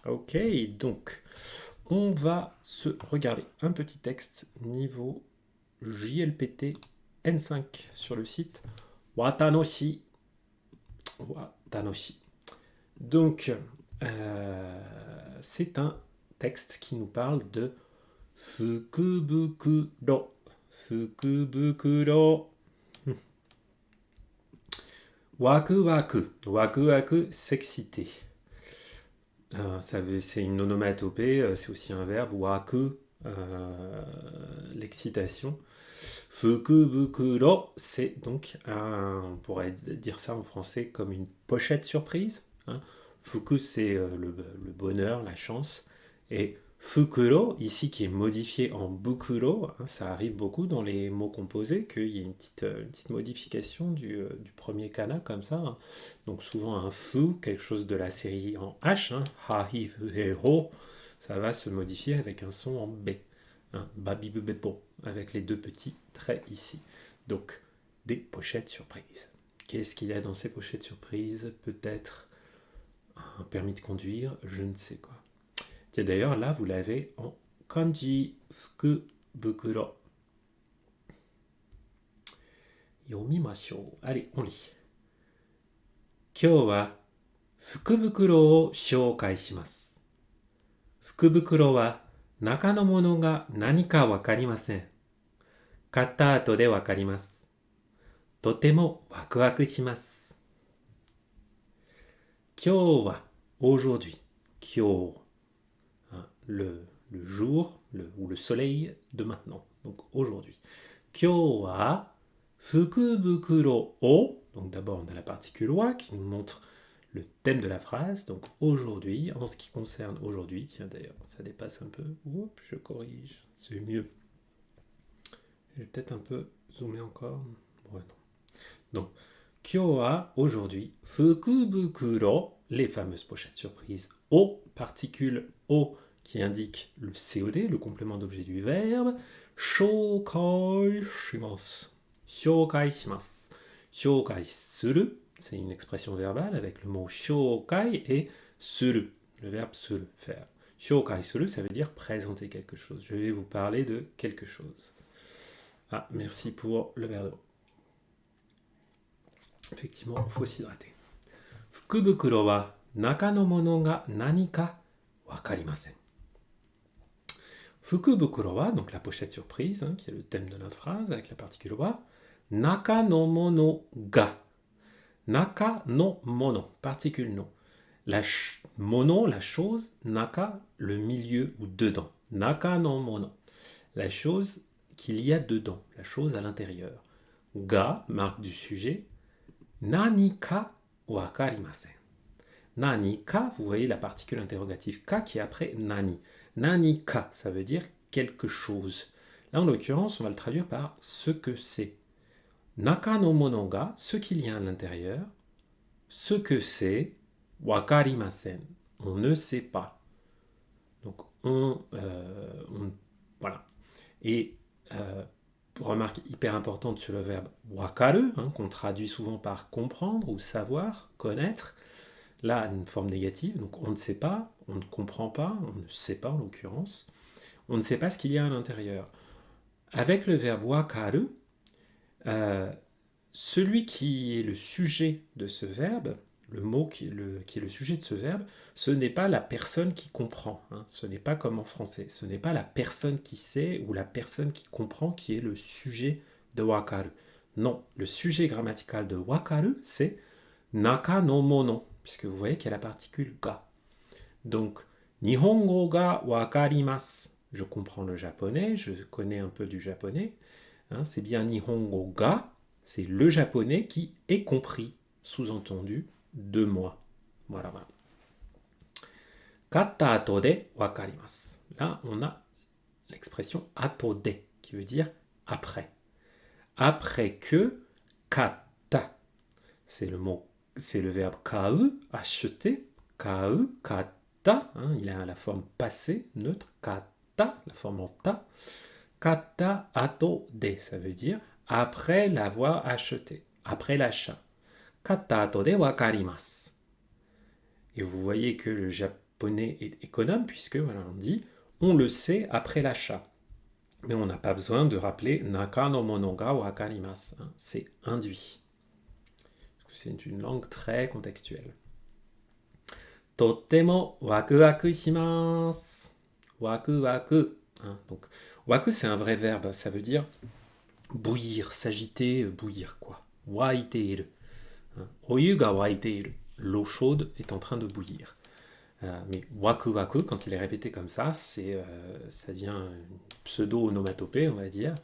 Ok, donc on va se regarder un petit texte niveau JLPT N5 sur le site Watanoshi. Watanoshi. Donc, c'est un texte qui nous parle de Fukubukuro. Fukubukuro. Waku waku. Waku waku, s'exciter. C'est une onomatopée, c'est aussi un verbe. Waku, l'excitation. Fukubukuro, c'est donc on pourrait dire ça en français comme une pochette surprise. Hein. Fuku, c'est le bonheur, la chance. Et fukuro, ici qui est modifié en bukuro, hein, ça arrive beaucoup dans les mots composés, qu'il y ait une petite modification du premier kana comme ça. Hein. Donc souvent un fu, quelque chose de la série en H, hein, ha, hi, fu, he, ho, ça va se modifier avec un son en B. Hein, babibubepo, avec les deux petits traits ici. Donc, des pochettes surprises. Qu'est-ce qu'il y a dans ces pochettes surprises? Peut-être un permis de conduire, je ne sais quoi. Tiens, d'ailleurs, là, vous l'avez en kanji fukubukuro. Yomimashou. Allez, on lit. Kyou wa fukubukuro o shoukai shimasu. Fukubukuro wa naka no mono ga nani ka wakarimasen. 買った後でわかります。とてもワクワクします。今日は aujourd'hui. 今日 hein, le jour ou le soleil de maintenant. Donc aujourd'hui. 今日は福袋を donc d'abord on a la particule wa qui nous montre le thème de la phrase. Donc aujourd'hui, en ce qui concerne aujourd'hui, tiens d'ailleurs ça dépasse un peu. Oups, je corrige, c'est mieux. Je vais peut-être un peu zoomer encore. Ouais, non. Donc, Kyo wa aujourd'hui, fukubukuro, les fameuses pochettes surprises o, particule o qui indique le COD, le complément d'objet du verbe, shoukai shimasu. Shoukai shimasu. Shoukai suru, c'est une expression verbale avec le mot shoukai et suru, le verbe suru, faire. Shoukai suru, ça veut dire présenter quelque chose. Je vais vous parler de quelque chose. Ah, merci pour le verre d'eau. Effectivement, il faut s'hydrater. Fukubukuro wa naka no mono ga nani ka wakarimasen. Fukubukuro wa, donc la pochette surprise, hein, qui est le thème de notre phrase avec la particule wa, naka no mono ga. Naka no mono, particule no. Mono, la chose, naka, le milieu ou dedans. Naka no mono, la chose qu'il y a dedans, la chose à l'intérieur. Ga, marque du sujet. Nani ka wakarimasen. Nani ka, vous voyez la particule interrogative ka qui est après nani. Nani ka, ça veut dire quelque chose. Là, en l'occurrence, on va le traduire par ce que c'est. Naka no mono ga, ce qu'il y a à l'intérieur. Ce que c'est, wakarimasen. On ne sait pas. Donc, voilà. Et remarque hyper importante sur le verbe wakaru, hein, qu'on traduit souvent par comprendre ou savoir, connaître. Là, une forme négative, donc on ne sait pas, on ne comprend pas, on ne sait pas en l'occurrence, on ne sait pas ce qu'il y a à l'intérieur. Avec le verbe wakaru, celui qui est le sujet de ce verbe, le mot qui est le sujet de ce verbe, ce n'est pas la personne qui comprend. Hein, ce n'est pas comme en français. Ce n'est pas la personne qui sait ou la personne qui comprend qui est le sujet de wakaru. Non, le sujet grammatical de wakaru, c'est naka no mono, puisque vous voyez qu'il y a la particule ga. Donc, nihongo ga wakarimasu. Je comprends le japonais, je connais un peu du japonais. Hein, c'est bien nihongo ga, c'est le japonais qui est compris, sous-entendu, de moi. Voilà, voilà. Katta ato de wakarimasu. Là, on a l'expression ato de, qui veut dire après. Après que, katta, c'est le verbe kau, acheter, kau, katta, hein, il a la forme passée, neutre, katta, la forme en ta. Katta ato de, ça veut dire après l'avoir acheté, après l'achat. Katta ato de wakarimasu. Et vous voyez que japonais est économe, puisque voilà, on dit on le sait après l'achat. Mais on n'a pas besoin de rappeler naka no mono ga wakarimasu. C'est induit. C'est une langue très contextuelle. Totemo waku waku shimasu. Waku waku. Donc, waku, c'est un vrai verbe. Ça veut dire bouillir, s'agiter, bouillir, quoi. Waiteiru. Oyu ga waiteiru. L'eau chaude est en train de bouillir. Mais waku waku, quand il est répété comme ça, ça devient une pseudo-onomatopée, on va dire.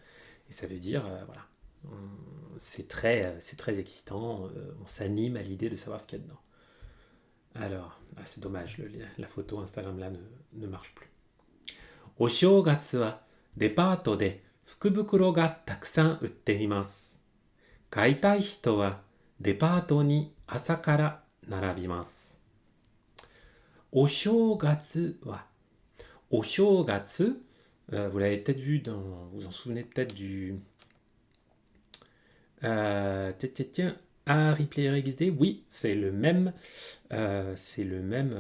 Et ça veut dire, voilà, c'est très excitant, on s'anime à l'idée de savoir ce qu'il y a dedans. Alors, c'est dommage, la photo Instagram là ne marche plus. Oshogatsu wa depato de fukubukuro ga takusan utte imasu. Kaitai hito wa depato ni asa kara narabimasu. Oshogatsu wa. Oshogatsu, vous l'avez peut-être vu vous vous en souvenez peut-être du Replay XD, oui, c'est le même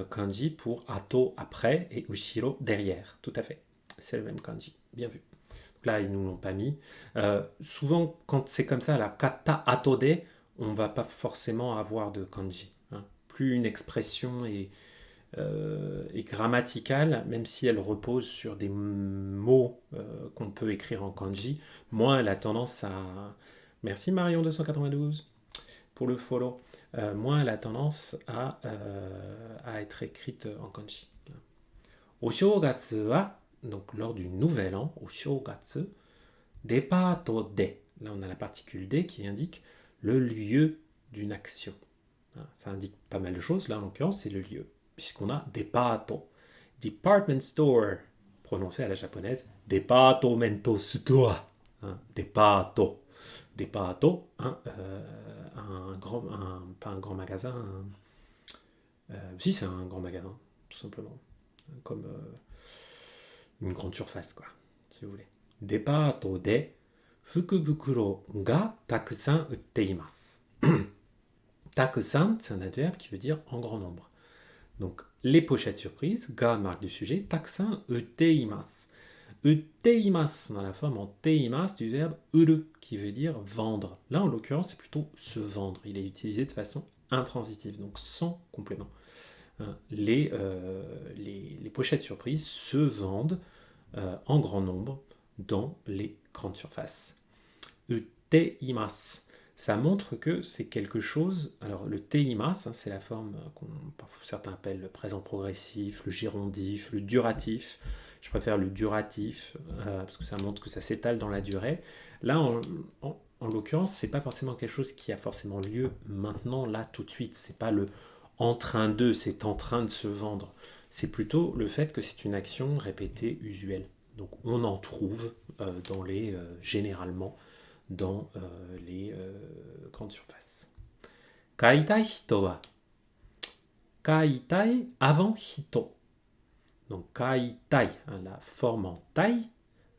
kanji pour ato après et ushiro derrière, tout à fait. C'est le même kanji, bien vu. Donc là, ils nous l'ont pas mis. Souvent, quand c'est comme ça, la kata atode, on va pas forcément avoir de kanji. Plus une expression est grammaticale, même si elle repose sur des mots qu'on peut écrire en kanji, moins elle a tendance à... Merci Marion292 pour le follow. Moins elle a tendance à être écrite en kanji. Oshogatsu wa, donc lors du nouvel an, Oshogatsu, depato de. Là on a la particule de qui indique le lieu d'une action. Ça indique pas mal de choses, là en l'occurrence c'est le lieu, puisqu'on a depato. Department store, prononcé à la japonaise, departmento store. Depato. Depato, pas un grand magasin, si c'est un grand magasin, tout simplement, comme une grande surface, quoi, si vous voulez. Depato de fukubukuro ga takusan utte imasu. Takusan, c'est un adverbe qui veut dire en grand nombre. Donc, les pochettes surprises, ga marque du sujet, takusan utte imasu. Uteimasu dans la forme en teimasu du verbe uru qui veut dire vendre. Là en l'occurrence c'est plutôt se vendre. Il est utilisé de façon intransitive, donc sans complément. Les pochettes surprises se vendent en grand nombre dans les grandes surfaces. Uteimasu. Ça montre que c'est quelque chose. Alors le teimasu, c'est la forme qu'on certains appellent le présent progressif, le gérondif, le duratif. Je préfère le duratif parce que ça montre que ça s'étale dans la durée. Là, en l'occurrence, c'est pas forcément quelque chose qui a forcément lieu maintenant, là, tout de suite. C'est pas le en train de, c'est en train de se vendre. C'est plutôt le fait que c'est une action répétée usuelle. Donc, on en trouve généralement dans les grandes surfaces. Kaitai hito wa. Kaitai avant hito. Donc, kaitai, la forme en taille,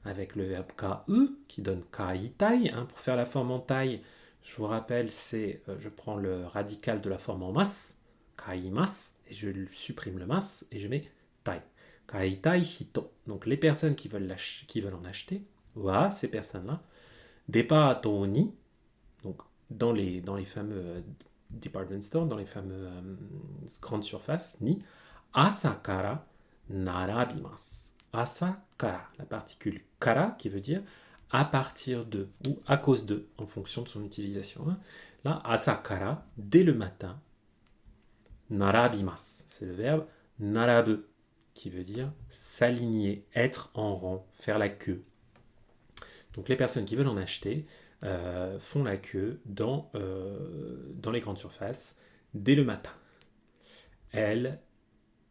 avec le verbe ka-u, qui donne kaitai. Pour faire la forme en taille, je vous rappelle, je prends le radical de la forme en mas, kaimas, et je supprime le mas, et je mets tai. Kaitai hito. Donc, les personnes qui veulent en acheter, wa, ces personnes-là, depato ni, donc dans les fameux department stores, dans les fameux grandes surfaces, ni, asakara, narabimasu. Asakara, la particule kara qui veut dire à partir de ou à cause de, en fonction de son utilisation. Là, asakara, dès le matin, narabimasu, c'est le verbe narabu qui veut dire s'aligner, être en rang, faire la queue. Donc les personnes qui veulent en acheter font la queue dans les grandes surfaces dès le matin. Elle,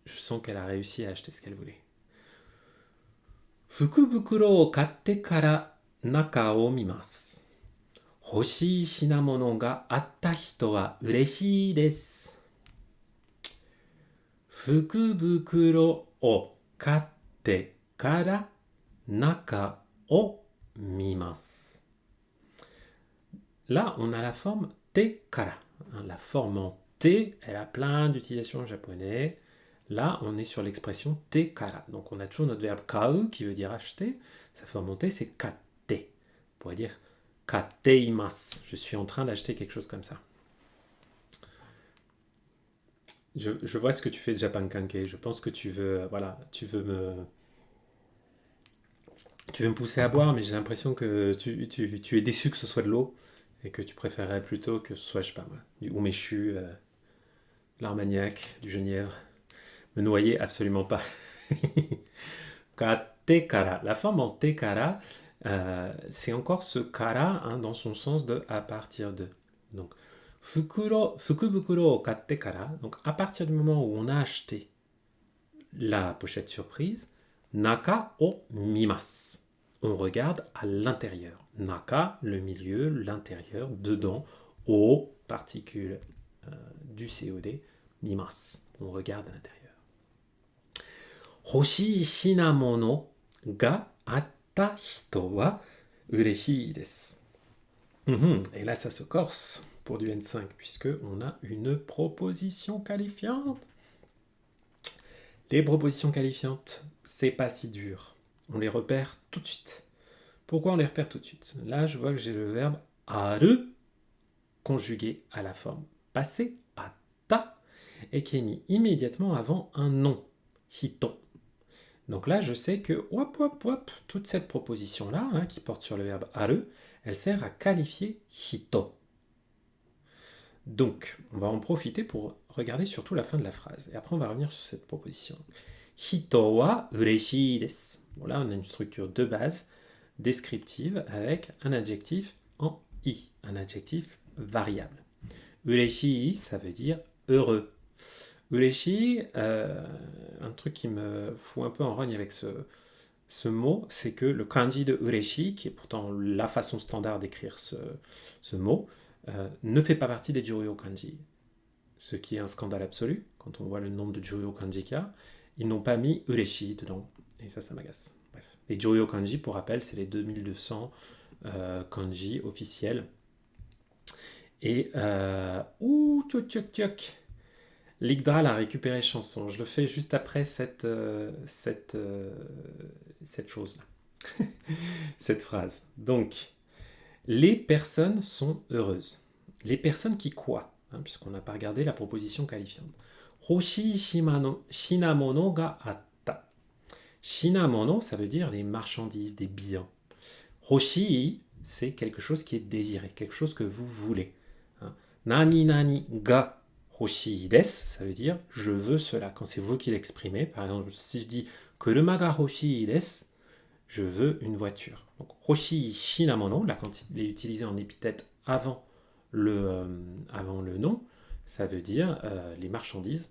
je sens qu'elle a réussi à acheter ce qu'elle voulait. Fukubukuro o katte kara naka o mimasu. Hoshii shinamono ga atta hito wa ureshii desu. Fukubukuro o katte kara naka o mimasu. Là, on a la forme te kara. La forme en te, elle a plein d'utilisations en japonais. Là, on est sur l'expression te kara. Donc, on a toujours notre verbe kau qui veut dire acheter. Ça fait remonter, c'est katte. On pourrait dire katteimasu. Je suis en train d'acheter quelque chose comme ça. Je vois ce que tu fais, Japan Kanke. Je pense que tu veux, voilà, tu veux me pousser à boire, mais j'ai l'impression que tu es déçu que ce soit de l'eau et que tu préférerais plutôt que ce soit, je sais pas moi, du umeshu, l'armagnac, du genièvre. Me noyer, absolument pas. Kate kara. La forme en te kara, c'est encore ce kara hein, dans son sens de à partir de. Donc, fukubukuro o katte kara. Donc, à partir du moment où on a acheté la pochette surprise, naka o mimasu. On regarde à l'intérieur. Naka, le milieu, l'intérieur, dedans, o, particule du COD, mimasu. On regarde à l'intérieur. Hoshii shinamono ga atta hito wa ureshii desu. Et là, ça se corse pour du N5, puisqu'on a une proposition qualifiante. Les propositions qualifiantes, c'est pas si dur. On les repère tout de suite. Pourquoi on les repère tout de suite? Là, je vois que j'ai le verbe aru conjugué à la forme passée, atta, et qui est mis immédiatement avant un nom, hito. Donc là, je sais que toute cette proposition-là, hein, qui porte sur le verbe aru, elle sert à qualifier hito. Donc, on va en profiter pour regarder surtout la fin de la phrase. Et après, on va revenir sur cette proposition. Hito wa ureshii desu. Bon, là, on a une structure de base descriptive avec un adjectif en i, un adjectif variable. Ureshii, ça veut dire heureux. Ureshii, un truc qui me fout un peu en rogne avec ce mot, c'est que le kanji de ureshii, qui est pourtant la façon standard d'écrire ce mot, ne fait pas partie des Juryo kanji. Ce qui est un scandale absolu, quand on voit le nombre de Juryo kanji qu'il y a, ils n'ont pas mis ureshii dedans. Et ça m'agace. Bref. Les Juryo kanji, pour rappel, c'est les 2200 kanji officiels. Et L'Yggdrasil a récupéré chanson. Je le fais juste après cette chose-là. Cette phrase. Donc, les personnes sont heureuses. Les personnes qui quoi hein, puisqu'on n'a pas regardé la proposition qualifiante. Hoshii shinamono ga atta. Shinamono, ça veut dire les marchandises, des biens. Hoshii, c'est quelque chose qui est désiré, quelque chose que vous voulez. Hein. Nani nani ga hoshii desu, ça veut dire je veux cela. Quand c'est vous qui l'exprimez, par exemple, si je dis kuruma ga hoshii desu, je veux une voiture. Donc, hoshii shinamono, là, quand il est utilisé en épithète avant le nom, ça veut dire les marchandises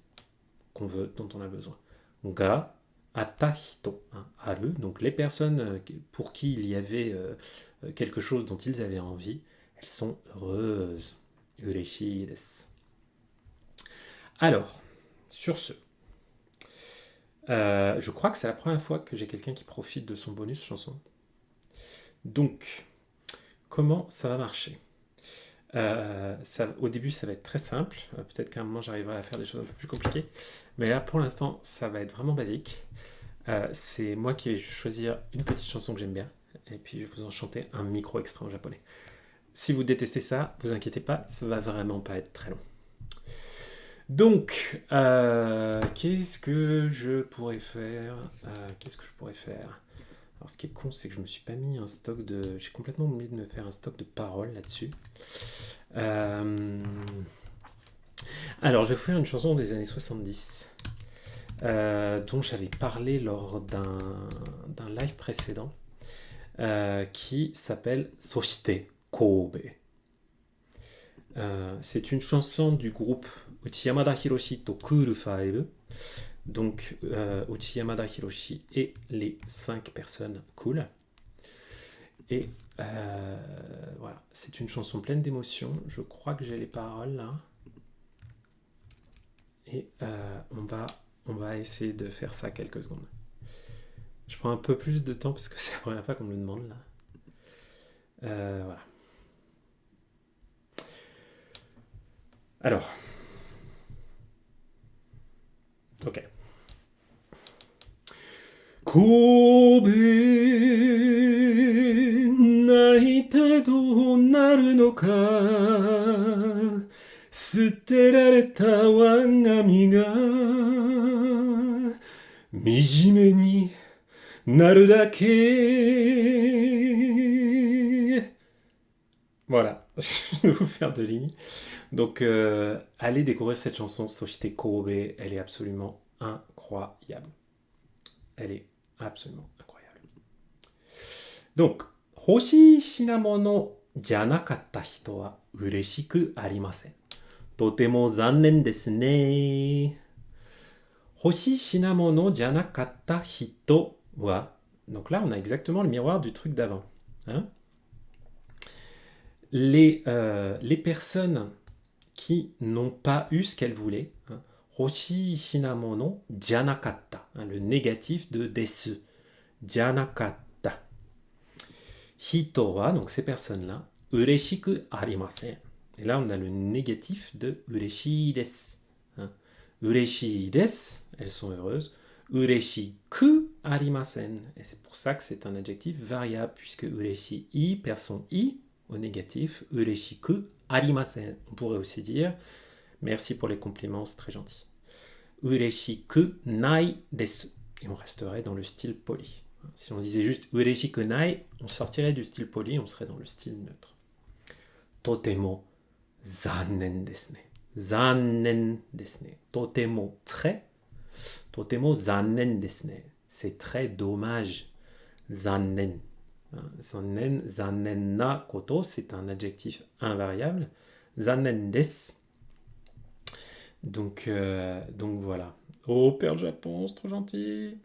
qu'on veut, dont on a besoin. Ga atta hito, hein, aru, donc les personnes pour qui il y avait quelque chose dont ils avaient envie, elles sont heureuses. Ureshii desu. Alors, sur ce, je crois que c'est la première fois que j'ai quelqu'un qui profite de son bonus chanson. Donc, comment ça va marcher au début, ça va être très simple. Peut-être qu'à un moment, j'arriverai à faire des choses un peu plus compliquées. Mais là, pour l'instant, ça va être vraiment basique. C'est moi qui vais choisir une petite chanson que j'aime bien. Et puis, je vais vous en chanter un micro extra en japonais. Si vous détestez ça, vous inquiétez pas, ça va vraiment pas être très long. Donc, qu'est-ce que je pourrais faire Alors, ce qui est con, c'est que je me suis pas mis un stock de... J'ai complètement oublié de me faire un stock de paroles là-dessus. Alors, je vais faire une chanson des années 70 dont j'avais parlé lors d'un live précédent qui s'appelle Soshite Kobe. C'est une chanson du groupe Uchiyamada Hiroshi to Cool 5. Donc, Uchiyamada Hiroshi et les 5 personnes cool. Et voilà, c'est une chanson pleine d'émotions. Je crois que j'ai les paroles là. Et on va essayer de faire ça quelques secondes. Je prends un peu plus de temps parce que c'est la première fois qu'on me le demande là. Voilà. Alors. Ok. Kobe, 泣いてどうなるのか。捨てられた我が身が惨めになるだけ. Voilà, je vais vous faire deux lignes. Donc, allez découvrir cette chanson, Soshite Kobe, elle est absolument incroyable. Elle est absolument incroyable. Donc, 欲しい品物じゃなかった人は嬉しくありません。とても残念ですね。欲しい品物じゃなかった人は, donc là on a exactement le miroir du truc d'avant. Hein, les personnes qui n'ont pas eu ce qu'elles voulaient, hein, 欲しい品物じゃなかった, hein, le négatif de です。じゃなかった。人は, donc ces personnes-là, 嬉しくありません. Et là, on a le négatif de 嬉しいです。Hein. 嬉しいです, elles sont heureuses. 嬉しくありません. Et c'est pour ça que c'est un adjectif variable, puisque 嬉しいperd son i au négatif. 嬉しくありません. On pourrait aussi dire merci pour les compliments, c'est très gentil. 嬉しくないです. Et on resterait dans le style poli. Si on disait juste 嬉しくない, on sortirait du style poli, on serait dans le style neutre. とても残念ですね。残念ですね。とても très. とても残念ですね。C'est très dommage. 残念。残念、残念なこと, c'est un adjectif invariable. 残念です. Donc voilà. Oh, Père Japon, c'est trop gentil.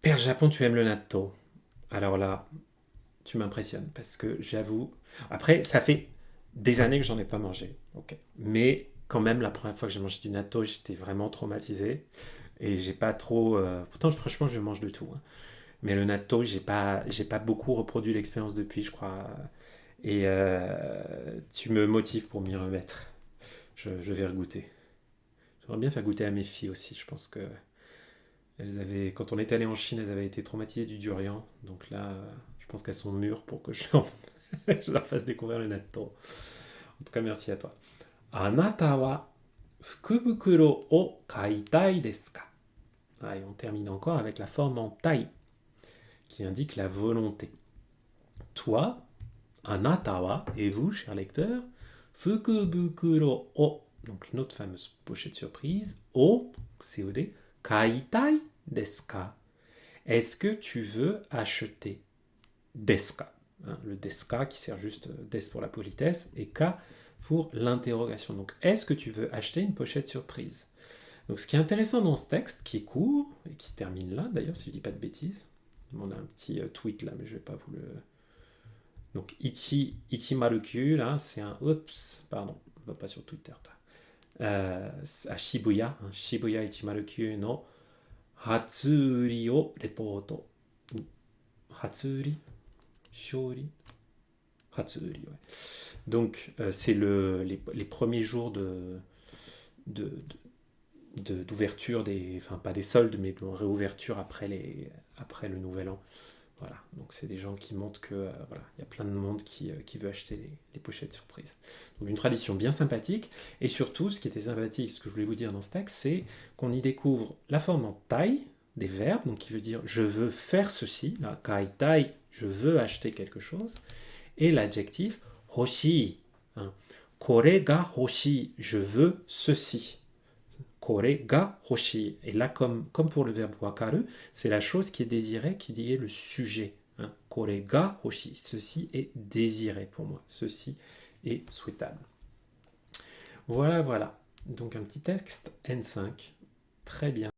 Père Japon, tu aimes le natto. Alors là, tu m'impressionnes parce que j'avoue. Après, ça fait des années que j'en ai pas mangé. Ok. Mais quand même, la première fois que j'ai mangé du natto, j'étais vraiment traumatisé. Et j'ai pas trop. Pourtant, franchement, je mange de tout. Hein. Mais le natto, j'ai pas beaucoup reproduit l'expérience depuis, je crois. Et tu me motives pour m'y remettre. Je vais regoûter. J'aimerais bien faire goûter à mes filles aussi. Je pense que quand on est allé en Chine, elles avaient été traumatisées du durian. Donc là, je pense qu'elles sont mûres pour que je leur fasse découvrir le natto. En tout cas, merci à toi. Anata wa fukubukuro o kaitai desu ka? Et on termine encore avec la forme en tai, qui indique la volonté. Toi, anata wa, et vous, cher lecteur, fukubukuro o, donc notre fameuse pochette surprise, o, COD, kaitai desu ka? Est-ce que tu veux acheter? Desu ka, hein, le desu ka qui sert juste des pour la politesse et ka pour l'interrogation. Donc, est-ce que tu veux acheter une pochette surprise? Donc, ce qui est intéressant dans ce texte, qui est court et qui se termine là, d'ailleurs, si je dis pas de bêtises, on a un petit tweet là, mais je vais pas vous le. Donc, Ichimaru-kyu, là, c'est un. Oups, pardon, on va pas sur Twitter là. À Shibuya, hein, Shibuya Ichimaru-kyu no Hatsuri o reporto. Hatsuri? Shori? Hatsuri, ouais. Donc, c'est les premiers jours d'ouverture enfin pas des soldes, mais de réouverture après le nouvel an. Voilà, donc c'est des gens qui montrent que voilà, il y a plein de monde qui veut acheter les pochettes surprises. Donc une tradition bien sympathique, et surtout, ce qui était sympathique, ce que je voulais vous dire dans ce texte, c'est qu'on y découvre la forme en tai des verbes, donc qui veut dire je veux faire ceci, là, kaitai, je veux acheter quelque chose, et l'adjectif hoshii, hein, kore ga hoshii, je veux ceci. Kore ga hoshii. Et là, comme pour le verbe wakaru, c'est la chose qui est désirée, qui est le sujet. Hein. Kore ga hoshii. Ceci est désiré pour moi. Ceci est souhaitable. Voilà. Donc un petit texte N5. Très bien.